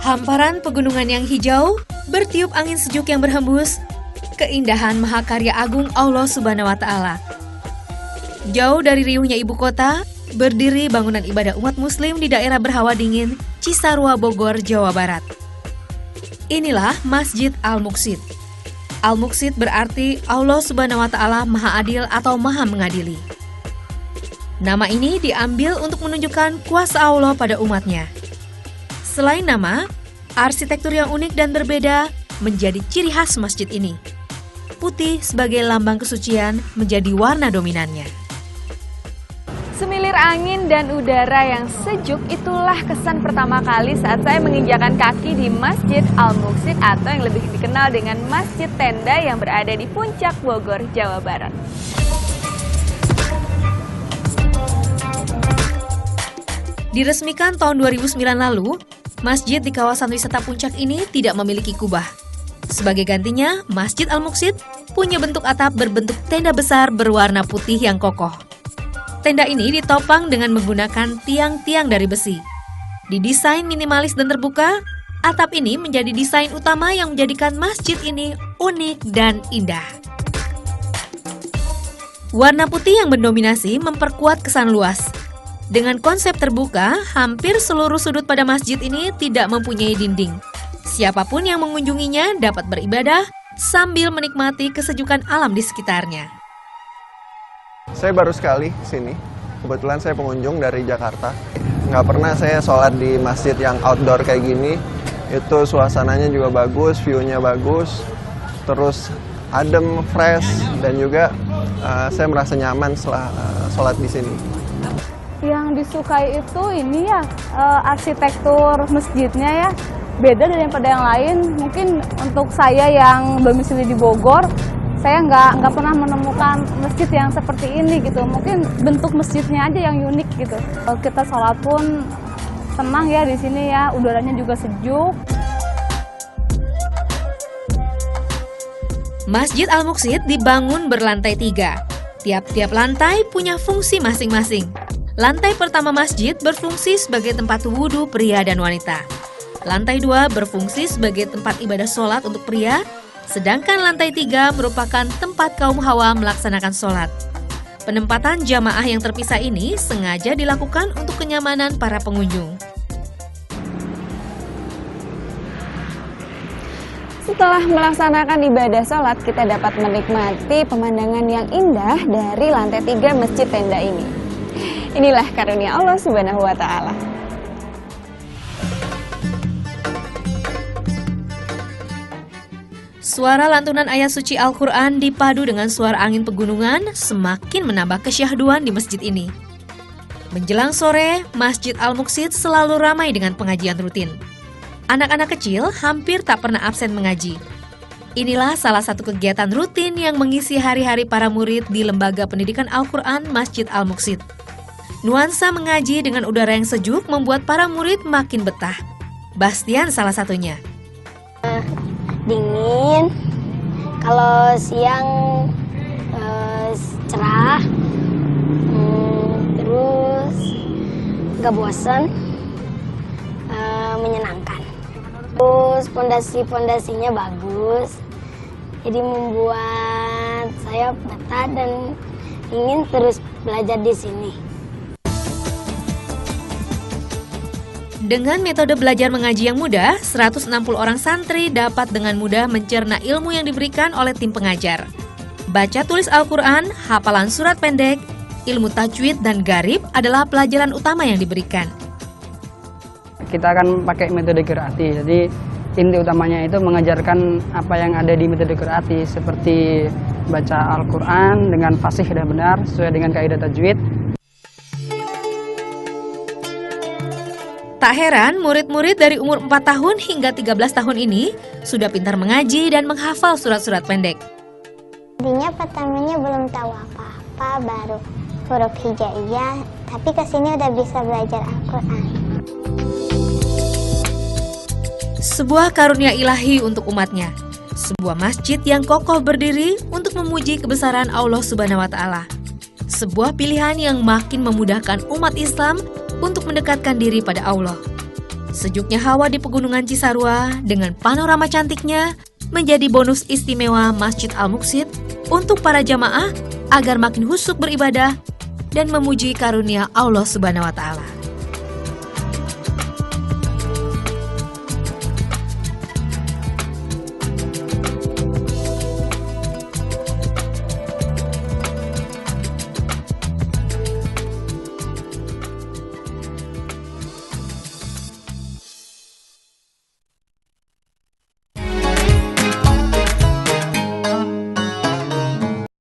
Hamparan pegunungan yang hijau, bertiup angin sejuk yang berhembus, keindahan mahakarya agung Allah Subhanahu wa Ta'ala. Jauh dari riuhnya ibu kota, berdiri bangunan ibadah umat muslim di daerah berhawa dingin, Cisarua, Bogor, Jawa Barat. Inilah Masjid Al-Muqsid. Al-Muqsid berarti Allah Subhanahu wa Ta'ala Maha Adil atau Maha Mengadili. Nama ini diambil untuk menunjukkan kuasa Allah pada umatnya. Selain nama, arsitektur yang unik dan berbeda menjadi ciri khas masjid ini. Putih sebagai lambang kesucian menjadi warna dominannya. Semilir angin dan udara yang sejuk itulah kesan pertama kali saat saya menginjakan kaki di Masjid Al-Muqsid atau yang lebih dikenal dengan Masjid Tenda yang berada di Puncak Bogor, Jawa Barat. Diresmikan tahun 2009 lalu, masjid di kawasan wisata Puncak ini tidak memiliki kubah. Sebagai gantinya, Masjid Al-Muqsid punya bentuk atap berbentuk tenda besar berwarna putih yang kokoh. Tenda ini ditopang dengan menggunakan tiang-tiang dari besi. Didesain minimalis dan terbuka, atap ini menjadi desain utama yang menjadikan masjid ini unik dan indah. Warna putih yang mendominasi memperkuat kesan luas. Dengan konsep terbuka, hampir seluruh sudut pada masjid ini tidak mempunyai dinding. Siapapun yang mengunjunginya dapat beribadah sambil menikmati kesejukan alam di sekitarnya. Saya baru sekali sini. Kebetulan saya pengunjung dari Jakarta. Nggak pernah saya sholat di masjid yang outdoor kayak gini. Itu suasananya juga bagus, view-nya bagus. Terus adem, fresh, dan juga saya merasa nyaman setelah sholat di sini. Yang disukai itu ini ya, arsitektur masjidnya ya, beda daripada yang lain. Mungkin untuk saya yang domisili di Bogor, saya nggak pernah menemukan masjid yang seperti ini gitu. Mungkin bentuk masjidnya aja yang unik gitu. Kita sholat pun tenang ya di sini ya, udaranya juga sejuk. Masjid Al-Muqsid dibangun berlantai 3. Tiap-tiap lantai punya fungsi masing-masing. Lantai pertama masjid berfungsi sebagai tempat wudhu pria dan wanita. Lantai 2 berfungsi sebagai tempat ibadah sholat untuk pria, sedangkan lantai 3 merupakan tempat kaum hawa melaksanakan sholat. Penempatan jamaah yang terpisah ini sengaja dilakukan untuk kenyamanan para pengunjung. Setelah melaksanakan ibadah sholat, kita dapat menikmati pemandangan yang indah dari lantai 3 Masjid Tenda ini. Inilah karunia Allah Subhanahu wa Ta'ala. Suara lantunan ayat suci Al-Quran dipadu dengan suara angin pegunungan semakin menambah kesyahduan di masjid ini. Menjelang sore, Masjid Al-Muqsid selalu ramai dengan pengajian rutin. Anak-anak kecil hampir tak pernah absen mengaji. Inilah salah satu kegiatan rutin yang mengisi hari-hari para murid di Lembaga Pendidikan Al-Quran Masjid Al-Muqsid. Nuansa mengaji dengan udara yang sejuk membuat para murid makin betah. Bastian salah satunya. Dingin, kalau siang cerah, terus gak bosan, menyenangkan. Terus pondasi-pondasinya bagus, jadi membuat saya betah dan ingin terus belajar di sini. Dengan metode belajar mengaji yang mudah, 160 orang santri dapat dengan mudah mencerna ilmu yang diberikan oleh tim pengajar. Baca tulis Al-Quran, hafalan surat pendek, ilmu tajwid dan gharib adalah pelajaran utama yang diberikan. Kita akan pakai metode qiraati, jadi inti utamanya itu mengajarkan apa yang ada di metode qiraati, seperti baca Al-Quran dengan fasih dan benar sesuai dengan kaidah tajwid. Tak heran, murid-murid dari umur 4 tahun hingga 13 tahun ini sudah pintar mengaji dan menghafal surat-surat pendek. Tadinya pertamanya belum tahu apa-apa, baru huruf hijaiyah, tapi kesini udah bisa belajar Al-Quran. Sebuah karunia ilahi untuk umatnya. Sebuah masjid yang kokoh berdiri untuk memuji kebesaran Allah Subhanahu wa Ta'ala. Sebuah pilihan yang makin memudahkan umat Islam untuk mendekatkan diri pada Allah. Sejuknya hawa di pegunungan Cisarua dengan panorama cantiknya menjadi bonus istimewa Masjid Al-Muqsid untuk para jamaah agar makin husuk beribadah dan memuji karunia Allah Subhanahu wa Ta'ala.